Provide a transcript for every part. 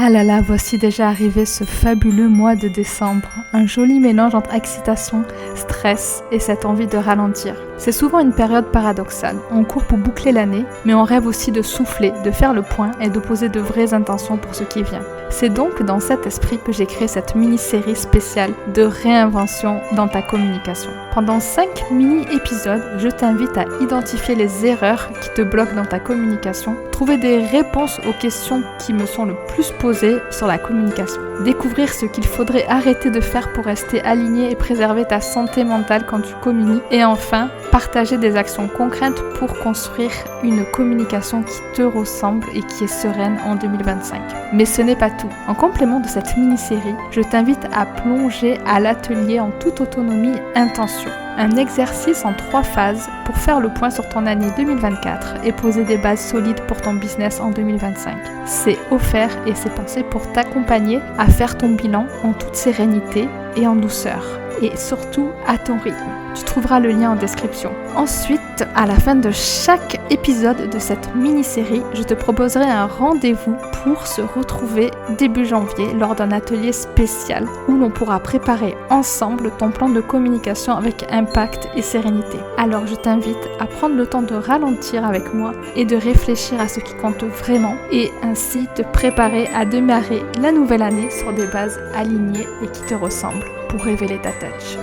Ah là là, voici déjà arrivé ce fabuleux mois de décembre. Un joli mélange entre excitation, stress et cette envie de ralentir. C'est souvent une période paradoxale. On court pour boucler l'année, mais on rêve aussi de souffler, de faire le point et de poser de vraies intentions pour ce qui vient. C'est donc dans cet esprit que j'ai créé cette mini-série spéciale de réinvention dans ta communication. Pendant 5 mini-épisodes, je t'invite à identifier les erreurs qui te bloquent dans ta communication, trouver des réponses aux questions qui me sont le plus posées sur la communication, découvrir ce qu'il faudrait arrêter de faire pour rester aligné et préserver ta santé mentale quand tu communiques, et enfin, partager des actions concrètes pour construire une communication qui te ressemble et qui est sereine en 2025. Mais ce n'est pas tout. En complément de cette mini-série, je t'invite à plonger à l'atelier en toute autonomie intention. Un exercice en 3 phases pour faire le point sur ton année 2024 et poser des bases solides pour ton business en 2025. C'est offert et c'est pensé pour t'accompagner à faire ton bilan en toute sérénité et en douceur. Et surtout à ton rythme. Tu trouveras le lien en description. Ensuite, à la fin de chaque épisode de cette mini-série, je te proposerai un rendez-vous pour se retrouver début janvier lors d'un atelier spécial où l'on pourra préparer ensemble ton plan de communication avec impact et sérénité. Alors je t'invite à prendre le temps de ralentir avec moi et de réfléchir à ce qui compte vraiment et ainsi te préparer à démarrer la nouvelle année sur des bases alignées et qui te ressemblent pour révéler ta touch.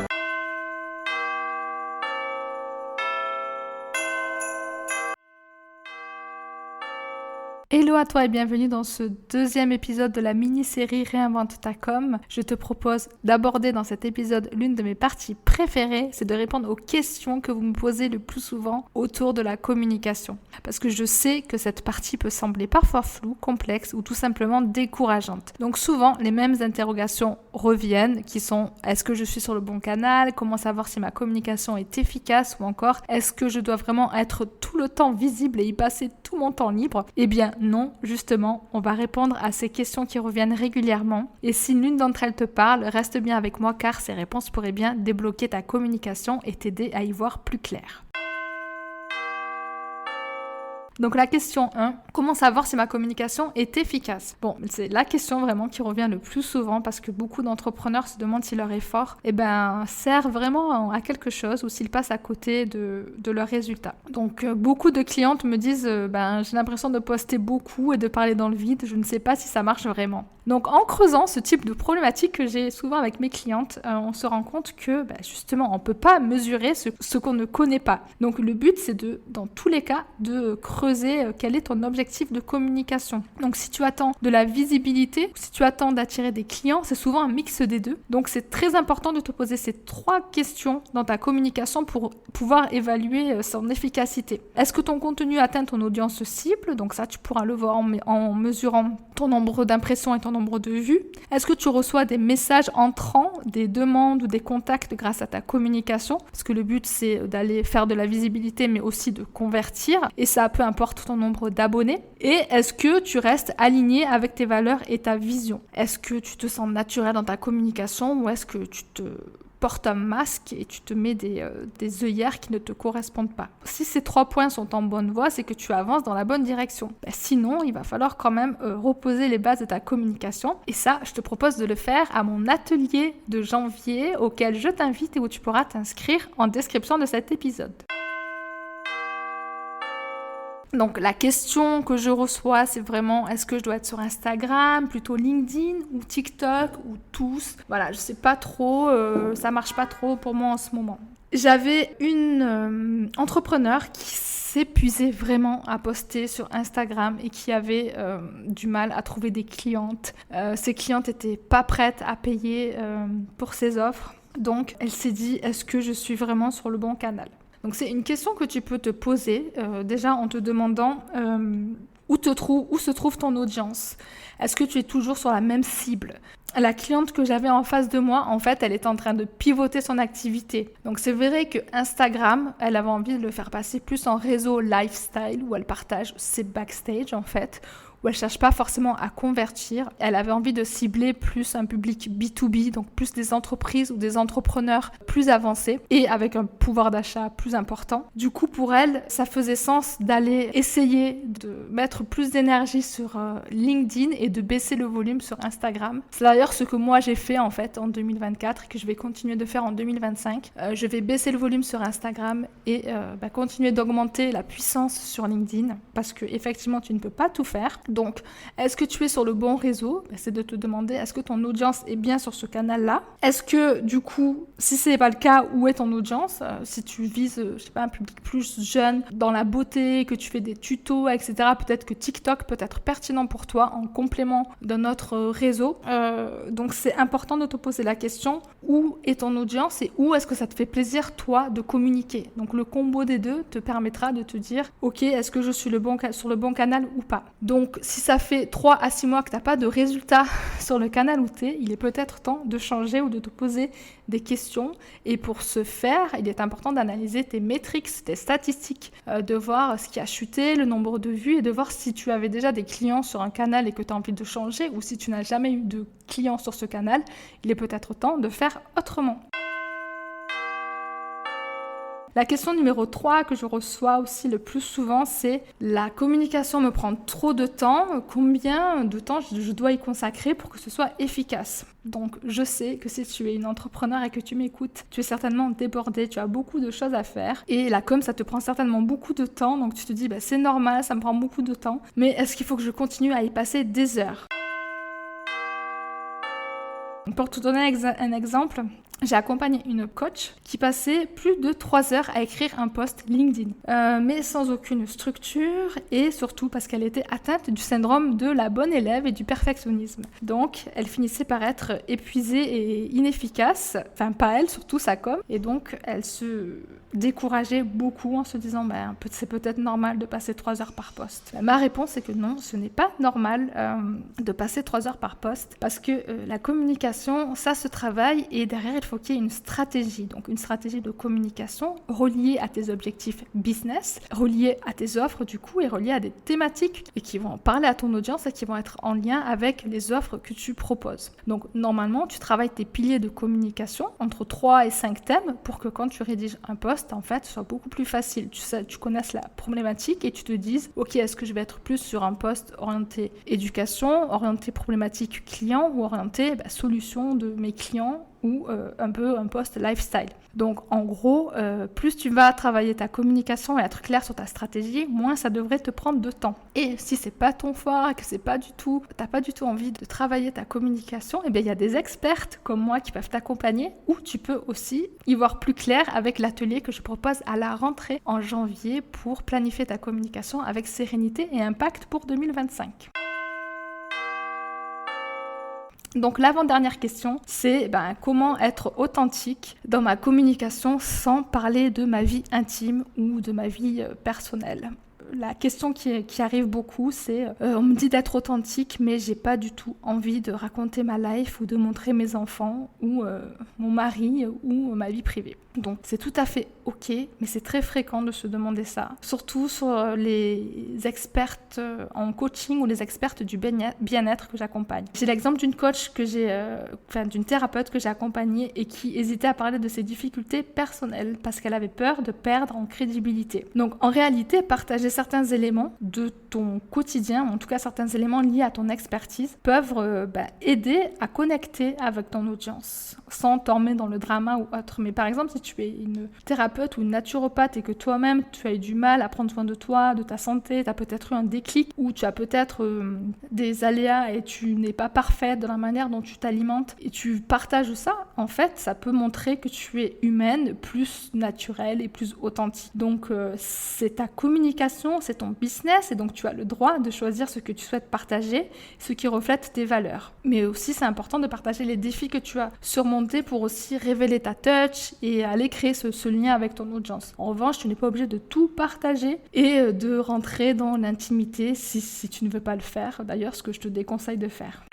Hello à toi et bienvenue dans ce deuxième épisode de la mini-série Réinvente ta com. Je te propose d'aborder dans cet épisode l'une de mes parties préférées, c'est de répondre aux questions que vous me posez le plus souvent autour de la communication. Parce que je sais que cette partie peut sembler parfois floue, complexe ou tout simplement décourageante. Donc souvent, les mêmes interrogations reviennent qui sont: est-ce que je suis sur le bon canal? Comment savoir si ma communication est efficace? Ou encore, est-ce que je dois vraiment être tout le temps visible et y passer tout mon temps libre? Eh bien, non, justement, on va répondre à ces questions qui reviennent régulièrement. Et si l'une d'entre elles te parle, reste bien avec moi car ces réponses pourraient bien débloquer ta communication et t'aider à y voir plus clair. Donc la question 1, comment savoir si ma communication est efficace? Bon, c'est la question vraiment qui revient le plus souvent parce que beaucoup d'entrepreneurs se demandent si leur effort sert vraiment à quelque chose ou s'ils passent à côté de leurs résultats. Donc beaucoup de clientes me disent j'ai l'impression de poster beaucoup et de parler dans le vide, je ne sais pas si ça marche vraiment. Donc en creusant ce type de problématique que j'ai souvent avec mes clientes, on se rend compte que justement on ne peut pas mesurer ce qu'on ne connaît pas. Donc le but c'est dans tous les cas de creuser quel est ton objectif de communication. Donc si tu attends de la visibilité ou si tu attends d'attirer des clients, c'est souvent un mix des deux. Donc c'est très important de te poser ces 3 questions dans ta communication pour pouvoir évaluer son efficacité. Est-ce que ton contenu atteint ton audience cible? Donc ça tu pourras le voir en mesurant ton nombre d'impressions et ton nombre de vues. Est-ce que tu reçois des messages entrants, des demandes ou des contacts grâce à ta communication? Parce que le but c'est d'aller faire de la visibilité mais aussi de convertir et ça peu importe ton nombre d'abonnés. Et est-ce que tu restes aligné avec tes valeurs et ta vision? Est-ce que tu te sens naturel dans ta communication ou est-ce que tu te portes un masque et tu te mets des œillères qui ne te correspondent pas? Si ces 3 points sont en bonne voie, c'est que tu avances dans la bonne direction. Sinon, il va falloir quand même reposer les bases de ta communication. Et ça, je te propose de le faire à mon atelier de janvier auquel je t'invite et où tu pourras t'inscrire en description de cet épisode. Donc la question que je reçois, c'est vraiment: est-ce que je dois être sur Instagram, plutôt LinkedIn ou TikTok ou tous? Voilà, je sais pas trop, ça marche pas trop pour moi en ce moment. J'avais une entrepreneur qui s'épuisait vraiment à poster sur Instagram et qui avait du mal à trouver des clientes. Ses clientes étaient pas prêtes à payer pour ses offres. Donc elle s'est dit: est-ce que je suis vraiment sur le bon canal? Donc c'est une question que tu peux te poser déjà en te demandant où se trouve ton audience. Est-ce que tu es toujours sur la même cible? La cliente que j'avais en face de moi, en fait, elle était en train de pivoter son activité. Donc c'est vrai que Instagram, elle avait envie de le faire passer plus en réseau lifestyle où elle partage ses backstage en fait, où elle cherche pas forcément à convertir. Elle avait envie de cibler plus un public B2B, donc plus des entreprises ou des entrepreneurs plus avancés et avec un pouvoir d'achat plus important. Du coup, pour elle, ça faisait sens d'aller essayer de mettre plus d'énergie sur LinkedIn et de baisser le volume sur Instagram. C'est d'ailleurs ce que moi j'ai fait en fait en 2024 et que je vais continuer de faire en 2025. Je vais baisser le volume sur Instagram et continuer d'augmenter la puissance sur LinkedIn parce que effectivement tu ne peux pas tout faire. Donc, est-ce que tu es sur le bon réseau? C'est de te demander, est-ce que ton audience est bien sur ce canal-là? Est-ce que du coup, si ce n'est pas le cas, où est ton audience? Si tu vises, je sais pas, un public plus jeune, dans la beauté, que tu fais des tutos, etc., peut-être que TikTok peut être pertinent pour toi en complément de notre réseau. Donc, c'est important de te poser la question, où est ton audience et où est-ce que ça te fait plaisir, toi, de communiquer? Donc, le combo des deux te permettra de te dire, ok, est-ce que je suis sur le bon canal ou pas? Donc, si ça fait 3 à 6 mois que tu n'as pas de résultats sur le canal où tu es, il est peut-être temps de changer ou de te poser des questions. Et pour ce faire, il est important d'analyser tes métriques, tes statistiques, de voir ce qui a chuté, le nombre de vues et de voir si tu avais déjà des clients sur un canal et que tu as envie de changer ou si tu n'as jamais eu de clients sur ce canal, il est peut-être temps de faire autrement. La question numéro 3 que je reçois aussi le plus souvent, c'est la communication me prend trop de temps, combien de temps je dois y consacrer pour que ce soit efficace? Donc je sais que si tu es une entrepreneur et que tu m'écoutes, tu es certainement débordée, tu as beaucoup de choses à faire et la com ça te prend certainement beaucoup de temps, donc tu te dis c'est normal, ça me prend beaucoup de temps, mais est-ce qu'il faut que je continue à y passer des heures? Pour te donner un exemple, j'ai accompagné une coach qui passait plus de 3 heures à écrire un post LinkedIn, mais sans aucune structure et surtout parce qu'elle était atteinte du syndrome de la bonne élève et du perfectionnisme. Donc, elle finissait par être épuisée et inefficace, enfin pas elle, surtout sa com, et donc elle se décourageait beaucoup en se disant c'est peut-être normal de passer 3 heures par post. Ma réponse est que non, ce n'est pas normal de passer 3 heures par post parce que la communication, ça se travaille et derrière il faut qu'il y ait une stratégie, donc une stratégie de communication reliée à tes objectifs business, reliée à tes offres du coup et reliée à des thématiques et qui vont parler à ton audience et qui vont être en lien avec les offres que tu proposes. Donc normalement, tu travailles tes piliers de communication entre 3 et 5 thèmes pour que quand tu rédiges un post, en fait, ce soit beaucoup plus facile. Tu connaisses la problématique et tu te dises, ok, est-ce que je vais être plus sur un post orienté éducation, orienté problématique client ou orienté solution de mes clients ou un peu un post lifestyle. Donc en gros, plus tu vas travailler ta communication et être clair sur ta stratégie, moins ça devrait te prendre de temps. Et si c'est pas ton fort et que t'as pas du tout envie de travailler ta communication, il y a des expertes comme moi qui peuvent t'accompagner ou tu peux aussi y voir plus clair avec l'atelier que je propose à la rentrée en janvier pour planifier ta communication avec sérénité et impact pour 2025. Donc l'avant-dernière question, c'est comment être authentique dans ma communication sans parler de ma vie intime ou de ma vie personnelle. La question qui arrive beaucoup, c'est on me dit d'être authentique, mais j'ai pas du tout envie de raconter ma life ou de montrer mes enfants ou mon mari ou ma vie privée. Donc c'est tout à fait ok, mais c'est très fréquent de se demander ça, surtout sur les expertes en coaching ou les expertes du bien-être que j'accompagne. J'ai l'exemple d'une coach d'une thérapeute que j'ai accompagnée et qui hésitait à parler de ses difficultés personnelles parce qu'elle avait peur de perdre en crédibilité. Donc en réalité, partager certains éléments de ton quotidien, en tout cas certains éléments liés à ton expertise, peuvent aider à connecter avec ton audience sans t'emmener dans le drama ou autre. Mais par exemple, si tu es une thérapeute ou une naturopathe et que toi-même tu as eu du mal à prendre soin de toi, de ta santé, tu as peut-être eu un déclic ou tu as peut-être des aléas et tu n'es pas parfaite dans la manière dont tu t'alimentes et tu partages ça, en fait, ça peut montrer que tu es humaine, plus naturelle et plus authentique. Donc, c'est ta communication, c'est ton business et donc tu as le droit de choisir ce que tu souhaites partager, ce qui reflète tes valeurs. Mais aussi, c'est important de partager les défis que tu as surmontés pour aussi révéler ta touch et aller créer ce lien avec ton audience. En revanche, tu n'es pas obligé de tout partager et de rentrer dans l'intimité si tu ne veux pas le faire. D'ailleurs, ce que je te déconseille de faire.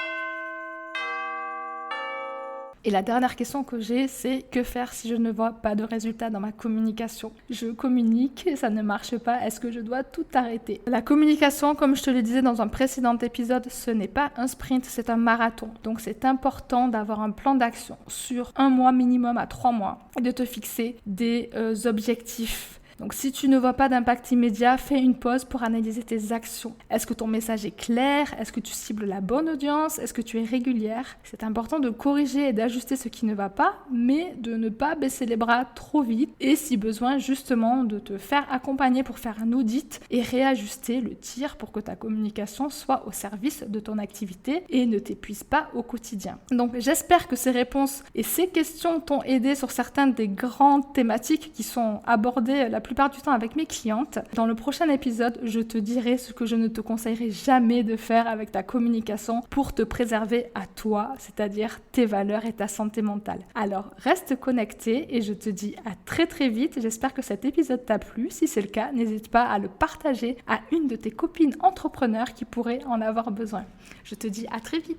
Et la dernière question que j'ai, c'est que faire si je ne vois pas de résultat dans ma communication? Je communique et ça ne marche pas, est-ce que je dois tout arrêter? La communication, comme je te le disais dans un précédent épisode, ce n'est pas un sprint, c'est un marathon. Donc c'est important d'avoir un plan d'action sur 1 mois minimum à 3 mois et de te fixer des objectifs. Donc si tu ne vois pas d'impact immédiat, fais une pause pour analyser tes actions. Est-ce que ton message est clair? Est-ce que tu cibles la bonne audience? Est-ce que tu es régulière? C'est important de corriger et d'ajuster ce qui ne va pas, mais de ne pas baisser les bras trop vite et si besoin justement de te faire accompagner pour faire un audit et réajuster le tir pour que ta communication soit au service de ton activité et ne t'épuise pas au quotidien. Donc j'espère que ces réponses et ces questions t'ont aidé sur certaines des grandes thématiques qui sont abordées la plupart du temps avec mes clientes. Dans le prochain épisode, je te dirai ce que je ne te conseillerais jamais de faire avec ta communication pour te préserver à toi, c'est-à-dire tes valeurs et ta santé mentale. Alors, reste connecté et je te dis à très très vite. J'espère que cet épisode t'a plu. Si c'est le cas, n'hésite pas à le partager à une de tes copines entrepreneurs qui pourrait en avoir besoin. Je te dis à très vite.